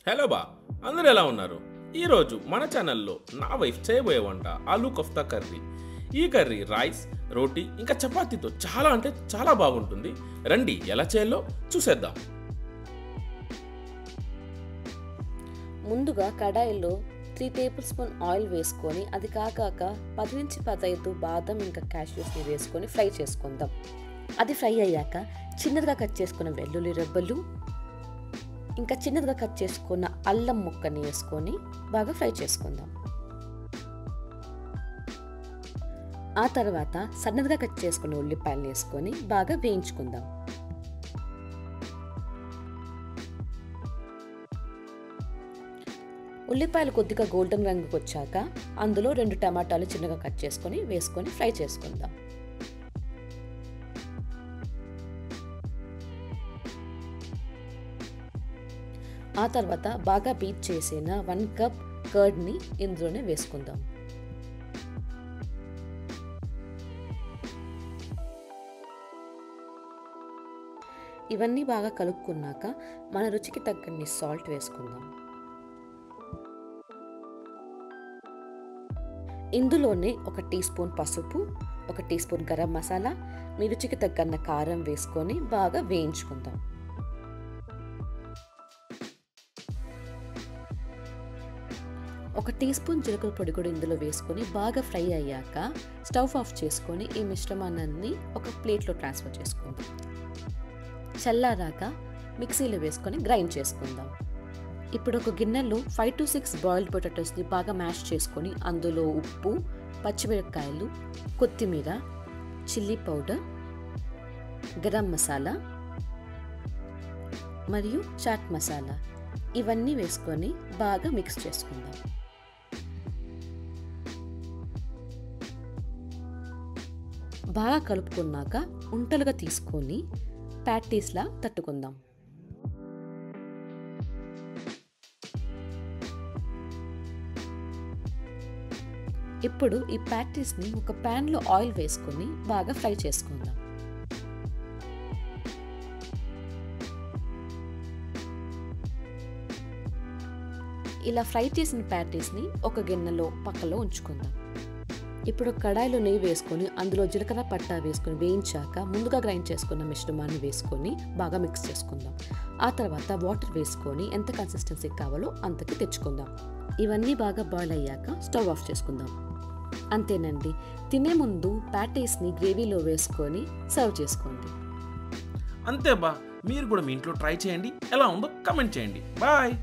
Hello బా, అందరూ ఎలా ఉన్నారు? ఈరోజు మన ఛానల్లో నా వైఫ్ చేయబోయే వంట ఆలూ కోఫ్తా కర్రీ. ఈ కర్రీ రైస్, రోటీ ఇంకా చపాతీతో చాలా అంటే చాలా బాగుంటుంది. రండి ఎలా చేయాలో చూసేద్దాం. ముందుగా కడాయిలో 3 టేబుల్ స్పూన్ ఆయిల్ వేసుకొని అది కాగాక 10 నుంచి 15 బాదం ఇంకా క్యాష్యూస్ని వేసుకొని ఫ్రై చేసుకుందాం. అది ఫ్రై అయ్యాక చిన్నదిగా కట్ చేసుకున్న వెల్లుల్లి రెబ్బలు ఇంకా చిన్నదిగా కట్ చేసుకున్న అల్లం ముక్కని వేసుకొని బాగా ఫ్రై చేసుకుందాం. ఆ తర్వాత సన్నదిగా కట్ చేసుకున్న ఉల్లిపాయలు వేసుకొని బాగా వేయించుకుందాం. ఉల్లిపాయలు కొద్దిగా గోల్డెన్ రంగుకి వచ్చాక అందులో 2 టమాటాలు చిన్నగా కట్ చేసుకొని వేసుకొని ఫ్రై చేసుకుందాం. ఆ తర్వాత బాగా బీట్ చేసిన 1 కప్ కర్డ్ని ఇందులోనే వేసుకుందాం. ఇవన్నీ బాగా కలుపుకున్నాక మన రుచికి తగ్గన్ని సాల్ట్ వేసుకుందాం. ఇందులోనే 1 టీ స్పూన్ పసుపు, 1 టీ స్పూన్ గరం మసాలా, మీ రుచికి తగ్గన్న కారం వేసుకొని బాగా వేయించుకుందాం. ఒక టీ స్పూన్ జీలకర్ర పొడి కూడా ఇందులో వేసుకొని బాగా ఫ్రై అయ్యాక స్టవ్ ఆఫ్ చేసుకొని ఈ మిశ్రమాన్ని ఒక ప్లేట్లో ట్రాన్స్ఫర్ చేసుకుందాం. చల్లారాక మిక్సీలో వేసుకొని గ్రైండ్ చేసుకుందాం. ఇప్పుడు ఒక గిన్నెలో 5 to 6 బాయిల్డ్ పొటాటోస్ని బాగా మ్యాష్ చేసుకొని అందులో ఉప్పు, పచ్చిమిరపకాయలు, కొత్తిమీర, చిల్లీ పౌడర్, గరం మసాలా మరియు చాట్ మసాలా ఇవన్నీ వేసుకొని బాగా మిక్స్ చేసుకుందాం. బాగా కలుపుకున్నాక ఉంటలుగా తీసుకొని ప్యాటీస్లా తట్టుకుందాం. ఇప్పుడు ఈ ప్యాటీస్ని ఒక ప్యాన్లో ఆయిల్ వేసుకొని బాగా ఫ్రై చేసుకుందాం. ఇలా ఫ్రై చేసిన ప్యాటీస్ని ఒక గిన్నెలో పక్కలో ఉంచుకుందాం. ఇప్పుడు కడాయిలో నెయ్యి వేసుకొని అందులో జీలకర్ర పట్టా వేసుకొని వేయించాక ముందుగా గ్రైండ్ చేసుకున్న మిశ్రమాన్ని వేసుకొని బాగా మిక్స్ చేసుకుందాం. ఆ తర్వాత వాటర్ వేసుకొని ఎంత కన్సిస్టెన్సీ కావాలో అంతకి తెచ్చుకుందాం. ఇవన్నీ బాగా బాయిల్ అయ్యాక స్టవ్ ఆఫ్ చేసుకుందాం. అంతేనండి, తినే ముందు ప్యాటీస్ని గ్రేవీలో వేసుకొని సర్వ్ చేసుకోండి. అంతే బా, మీరు కూడా మీ ఇంట్లో ట్రై చేయండి. ఎలా ఉందో కమెంట్ చేయండి. బాయ్.